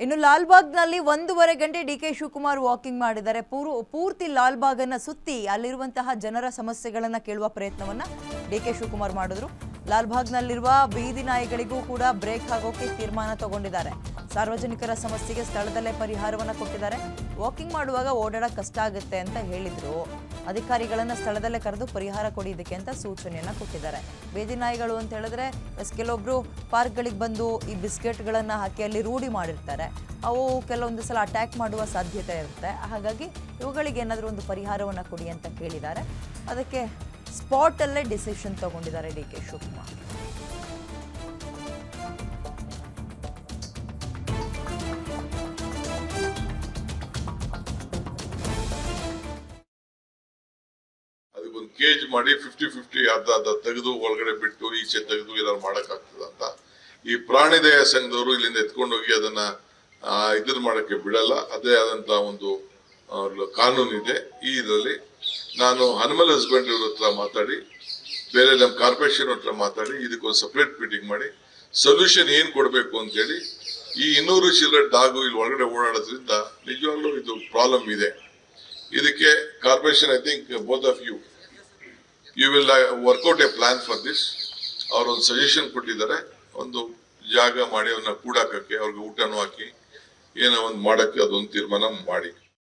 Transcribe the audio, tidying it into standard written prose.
ಇನ್ನು ಲಾಲ್ಬಾಗ್ನಲ್ಲಿ 1.5 ಗಂಟೆ DK Shivakumar walking ಮಾಡಿದ್ದಾರೆ. ಪೂರ್ತಿ ಲಾಲ್ಬಾಗ್ ಅನ್ನು ಸುತ್ತಿ ಅಲ್ಲಿರುವಂತಹ ಜನರ ಸಮಸ್ಯೆಗಳನ್ನು ಕೇಳುವ ಪ್ರಯತ್ನವನ್ನ ಡಿಕೆ ಶಿವಕುಮಾರ್ ಮಾಡಿದ್ರು. ಲಾಲ್ಬಾಗ್ನಲ್ಲಿರುವ ಬೀದಿ ನಾಯಿಗಳಿಗೂ ಕೂಡ ಬ್ರೇಕ್ ಹಾಕೋಕೆ ತೀರ್ಮಾನ ತಗೊಂಡಿದ್ದಾರೆ. ಸಾರ್ವಜನಿಕರ ಸಮಸ್ಯೆಗೆ ಸ್ಥಳದಲ್ಲೇ ಪರಿಹಾರವನ್ನು ಕೊಟ್ಟಿದ್ದಾರೆ. ವಾಕಿಂಗ್ ಮಾಡುವಾಗ ಓಡಾಡಕ್ಕೆ ಕಷ್ಟ ಆಗುತ್ತೆ ಅಂತ ಹೇಳಿದ್ರು. ಅಧಿಕಾರಿಗಳನ್ನ ಸ್ಥಳದಲ್ಲೇ ಕರೆದು ಪರಿಹಾರ ಕೊಡಿ ಇದಕ್ಕೆ ಅಂತ ಸೂಚನೆಯನ್ನ ಕೊಟ್ಟಿದ್ದಾರೆ. ಬೀದಿ ನಾಯಿಗಳು ಅಂತ ಹೇಳಿದ್ರೆ ಕೆಲವೊಬ್ರು ಪಾರ್ಕ್ಗಳಿಗೆ ಬಂದು ಈ ಬಿಸ್ಕೆಟ್ಗಳನ್ನ ಹಾಕಿ ಅಲ್ಲಿ ರೂಢಿ ಮಾಡಿರ್ತಾರೆ. ಅವು ಕೆಲವೊಂದು ಸಲ ಅಟ್ಯಾಕ್ ಮಾಡುವ ಸಾಧ್ಯತೆ ಇರುತ್ತೆ. ಹಾಗಾಗಿ ಇವುಗಳಿಗೆ ಏನಾದರೂ ಒಂದು ಪರಿಹಾರವನ್ನು ಕೊಡಿ ಅಂತ ಕೇಳಿದ್ದಾರೆ. ಅದಕ್ಕೆ ಸ್ಪಾಟಲ್ಲೇ ಡಿಸಿಷನ್ ತಗೊಂಡಿದ್ದಾರೆ ಡಿಕೆ ಶಿವಕುಮಾರ್. ಅದಕ್ಕೊಂದು ಕೇಜ್ ಮಾಡಿ 50-50 ಅರ್ಧ ತೆಗೆದು ಒಳಗಡೆ ಬಿಟ್ಟು ಈಚೆ ತೆಗೆದು ಏನಾದ್ರು ಮಾಡಕ್ಕಾಗ್ತದ ಅಂತ ಈ ಪ್ರಾಣಿ ದಯಾ ಸಂಘದವರು ಇಲ್ಲಿಂದ ಎತ್ಕೊಂಡೋಗಿ ಅದನ್ನ ಇದನ್ನ ಮಾಡಕ್ಕೆ ಬಿಡಲ್ಲ. ಅದೇ ಆದಂತ ಒಂದು ಕಾನೂನು ಇದೆ. ಈ ಇದರಲ್ಲಿ ನಾನು ಅನಿಮಲ್ ಹಸ್ಬೆಂಡ್ರಿ ಹತ್ರ ಮಾತಾಡಿ, ಬೇರೆ ನಮ್ಮ ಕಾರ್ಪೊರೇಷನ್ ಹತ್ರ ಮಾತಾಡಿ ಇದಕ್ಕೊಂದು ಸಪ್ರೇಟ್ ಮೀಟಿಂಗ್ ಮಾಡಿ ಸೊಲ್ಯೂಷನ್ ಏನ್ ಕೊಡ್ಬೇಕು ಅಂತ ಹೇಳಿ, ಈ 200 ಚಿಲ್ಲರೆ ಡಾಗು ಇಲ್ಲಿ ಒಳಗಡೆ ಓಡಾಡೋದ್ರಿಂದ ನಿಜವಾಗ್ಲೂ ಇದು ಪ್ರಾಬ್ಲಮ್ ಇದೆ. ಇದಕ್ಕೆ corporation I think both of you will work out a plan for this. ಅವ್ರೊಂದು ಸಜೆಷನ್ ಕೊಟ್ಟಿದ್ದಾರೆ. ಒಂದು ಜಾಗ ಮಾಡಿ ಅವನ್ನ ಕೂಡಾಕಕ್ಕೆ, ಅವ್ರಿಗೆ ಊಟನೂ ಹಾಕಿ ಏನೋ ಒಂದು ಮಾಡಕ್ಕೆ ಅದೊಂದು ತೀರ್ಮಾನ ಮಾಡಿ.